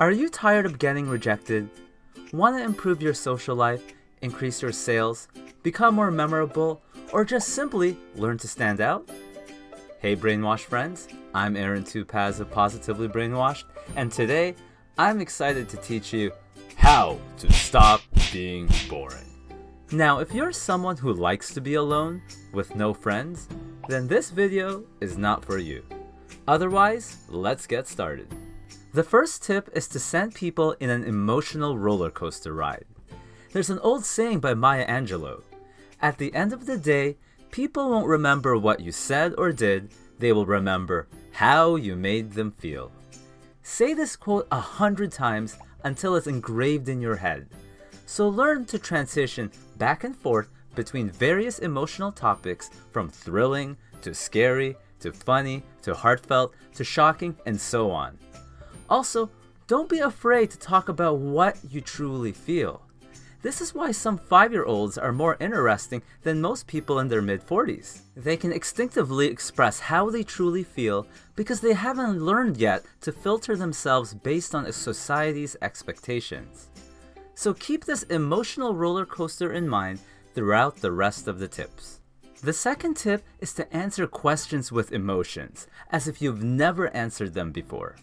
Are you tired of getting rejected? Want to improve your social life, increase your sales, become more memorable, or just simply learn to stand out? Hey Brainwashed friends, I'm Aaron Tupaz of Positively Brainwashed, and today I'm excited to teach you how to stop being boring. Now, if you're someone who likes to be alone with no friends, then this video is not for you. Otherwise, let's get started. The first tip is to send people in an emotional roller coaster ride. There's an old saying by Maya Angelou. At the end of the day, people won't remember what you said or did, they will remember how you made them feel. Say this quote 100 times until it's engraved in your head. So learn to transition back and forth between various emotional topics from thrilling to scary to funny to heartfelt to shocking and so on. Also, don't be afraid to talk about what you truly feel. This is why some 5-year-olds are more interesting than most people in their mid-40s. They can instinctively express how they truly feel because they haven't learned yet to filter themselves based on society's expectations. So keep this emotional roller coaster in mind throughout the rest of the tips. The second tip is to answer questions with emotions, as if you've never answered them before.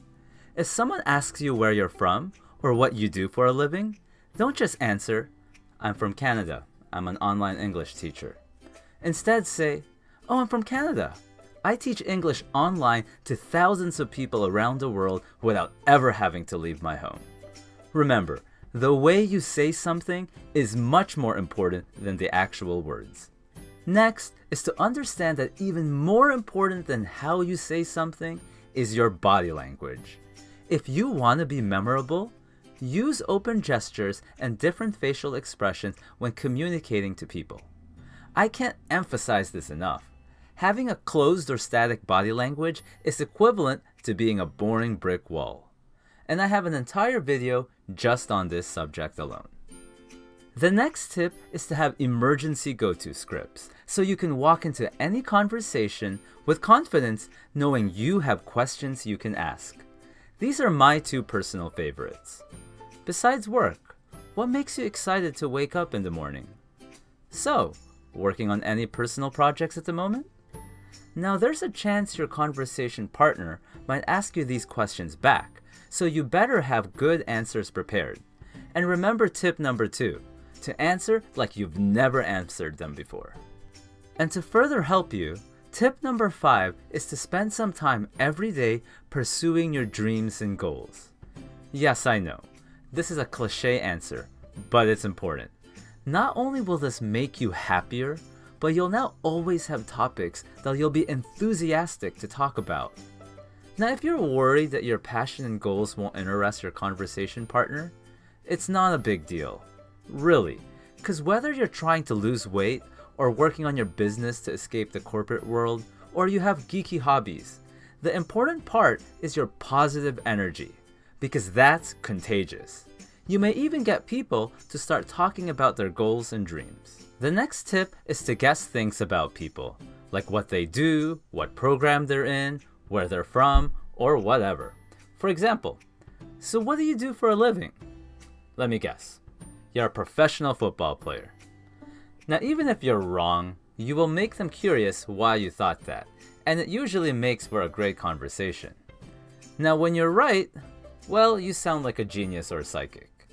If someone asks you where you're from or what you do for a living, don't just answer, "I'm from Canada. I'm an online English teacher." Instead say, "Oh, I'm from Canada. I teach English online to thousands of people around the world without ever having to leave my home." Remember, the way you say something is much more important than the actual words. Next is to understand that even more important than how you say something is your body language. If you want to be memorable, use open gestures and different facial expressions when communicating to people. I can't emphasize this enough. Having a closed or static body language is equivalent to being a boring brick wall. And I have an entire video just on this subject alone. The next tip is to have emergency go-to scripts, so you can walk into any conversation with confidence knowing you have questions you can ask. These are my 2 personal favorites. Besides work, what makes you excited to wake up in the morning? So, working on any personal projects at the moment? Now there's a chance your conversation partner might ask you these questions back, so you better have good answers prepared. And remember tip number 2, to answer like you've never answered them before. And to further help you, tip number 5 is to spend some time every day pursuing your dreams and goals. Yes, I know. This is a cliche answer, but it's important. Not only will this make you happier, but you'll now always have topics that you'll be enthusiastic to talk about. Now, if you're worried that your passion and goals won't interest your conversation partner, it's not a big deal. Really, because whether you're trying to lose weight or working on your business to escape the corporate world, or you have geeky hobbies, the important part is your positive energy, because that's contagious. You may even get people to start talking about their goals and dreams. The next tip is to guess things about people, like what they do, what program they're in, where they're from, or whatever. For example, "So what do you do for a living?" Let me guess. You're a professional football player. Now, even if you're wrong, you will make them curious why you thought that, and it usually makes for a great conversation. Now, when you're right, well, you sound like a genius or psychic.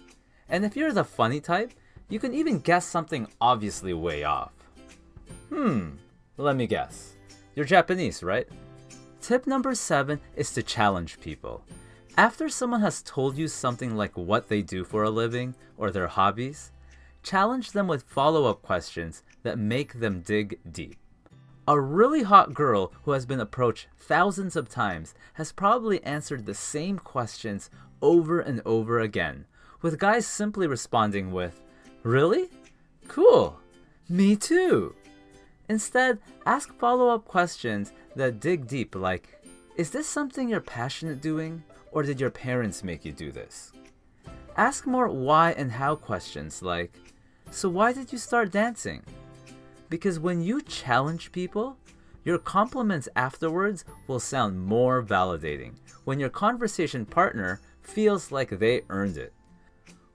And if you're the funny type, you can even guess something obviously way off. Let me guess. You're Japanese, right? Tip number 7 is to challenge people. After someone has told you something like what they do for a living or their hobbies, challenge them with follow-up questions that make them dig deep. A really hot girl who has been approached thousands of times has probably answered the same questions over and over again, with guys simply responding with, "Really? Cool. Me too." Instead, ask follow-up questions that dig deep like, "Is this something you're passionate doing, or did your parents make you do this?" Ask more why and how questions like, "So why did you start dancing?" Because when you challenge people, your compliments afterwards will sound more validating when your conversation partner feels like they earned it.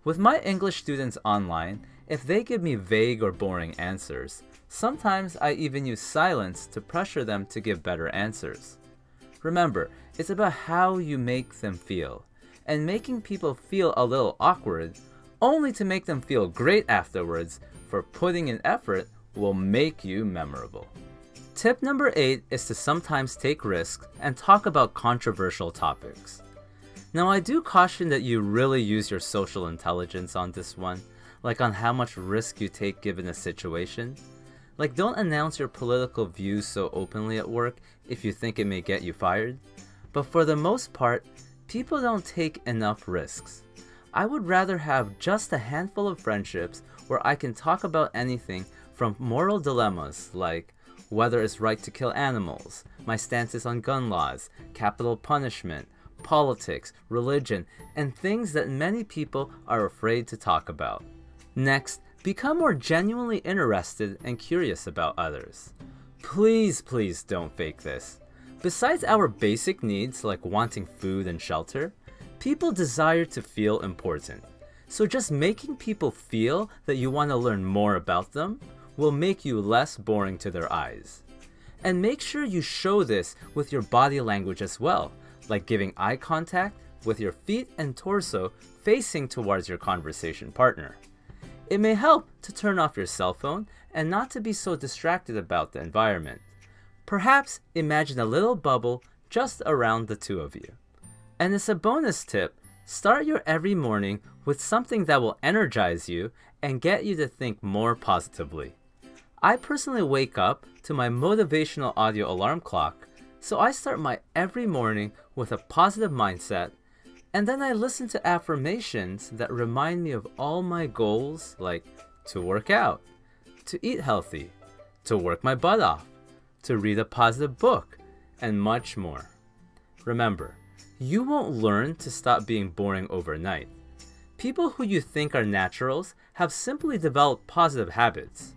With my English students online, if they give me vague or boring answers, sometimes I even use silence to pressure them to give better answers. Remember, it's about how you make them feel, and making people feel a little awkward, only to make them feel great afterwards for putting in effort, will make you memorable. Tip number 8 is to sometimes take risks and talk about controversial topics. Now, I do caution that you really use your social intelligence on this one, like on how much risk you take given a situation. Like, don't announce your political views so openly at work if you think it may get you fired. But for the most part, people don't take enough risks. I would rather have just a handful of friendships where I can talk about anything from moral dilemmas like whether it's right to kill animals, my stances on gun laws, capital punishment, politics, religion, and things that many people are afraid to talk about. Next, become more genuinely interested and curious about others. Please don't fake this. Besides our basic needs like wanting food and shelter, people desire to feel important. So just making people feel that you want to learn more about them will make you less boring to their eyes. And make sure you show this with your body language as well, like giving eye contact with your feet and torso facing towards your conversation partner. It may help to turn off your cell phone and not to be so distracted about the environment. Perhaps imagine a little bubble just around the two of you. And as a bonus tip, start your every morning with something that will energize you and get you to think more positively. I personally wake up to my motivational audio alarm clock, so I start my every morning with a positive mindset, and then I listen to affirmations that remind me of all my goals, like to work out, to eat healthy, to work my butt off, to read a positive book, and much more. Remember, you won't learn to stop being boring overnight. People who you think are naturals have simply developed positive habits.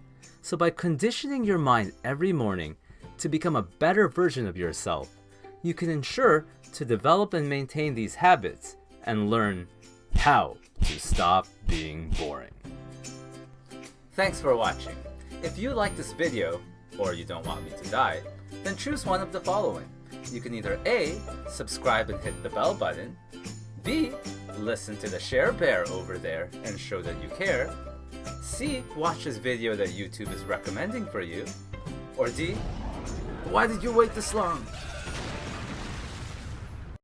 So by conditioning your mind every morning to become a better version of yourself, you can ensure to develop and maintain these habits and learn how to stop being boring. Thanks for watching. If you like this video, or you don't want me to die, then choose one of the following. You can either A, subscribe and hit the bell button, B, listen to the share bear over there and show that you care, C, watch this video that YouTube is recommending for you, or D, why did you wait this long?